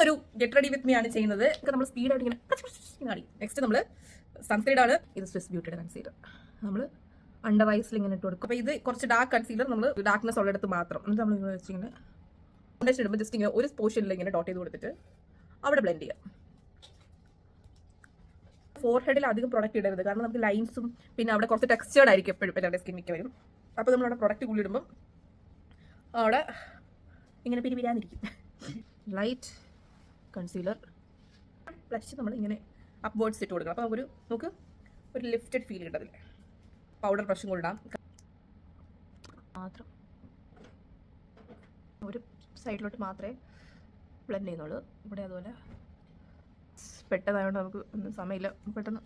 പെട്ടെന്നൊരു get ready with me ആണ് ചെയ്യുന്നത്. നമ്മൾ സ്പീഡായിട്ട് ഇങ്ങനെ കാണിക്കും. നെക്സ്റ്റ് നമ്മൾ സൺസ്ക്രീൻ ആണ്. ഇത് സ്വിസ് ബ്യൂട്ടിയുടെ കൺസീലർ നമ്മൾ അണ്ടർ ഐസിൽ ഇങ്ങനെ ഇട്ട് കൊടുക്കും. അപ്പോൾ ഇത് കുറച്ച് ഡാർക്ക് കൺസീലർ നമ്മൾ ഡാർക്ക്നെസ് ഉള്ളിടത്ത് മാത്രം. എന്നിട്ട് നമ്മൾ ഇങ്ങനെ വെച്ചിങ്ങനെ ഫൗണ്ടേഷൻ ഇടുമ്പോൾ ജസ്റ്റ് ഇങ്ങനെ ഒരു പോർഷനിൽ ഇങ്ങനെ ഡോട്ട് ചെയ്ത് കൊടുത്തിട്ട് അവിടെ ബ്ലെൻഡ് ചെയ്യാം. ഫോർഹെഡിൽ അധികം പ്രൊഡക്റ്റ് ഇടരുത്, കാരണം നമുക്ക് ലൈൻസും പിന്നെ അവിടെ കുറച്ച് ടെക്സ്ചേർഡ് ആയിരിക്കും എപ്പോഴും നമ്മുടെ സ്കിൻ മിക്ക വരും. അപ്പോൾ നമ്മളവിടെ പ്രൊഡക്റ്റ് ഉള്ളിടുമ്പം അവിടെ ഇങ്ങനെ പിരിപിരാന്നിരിക്കും. ലൈറ്റ് കൺസീലർ പ്ലസ് നമ്മൾ ഇങ്ങനെ അപ്വേർഡ്സ് ഇട്ട് കൊടുക്കണം. അപ്പോൾ നമുക്ക് ഒരു ലിഫ്റ്റഡ് ഫീൽ കിട്ടത്തില്ല. പൗഡർ ബ്രഷും കൊണ്ടിടാം മാത്രം. ഒരു സൈഡിലോട്ട് മാത്രമേ ബ്ലെൻഡ് ചെയ്യുന്നുള്ളൂ. ഇവിടെ അതുപോലെ പെട്ടെന്നായതുകൊണ്ട് നമുക്ക് ഒന്നും സമയമില്ല, പെട്ടെന്ന്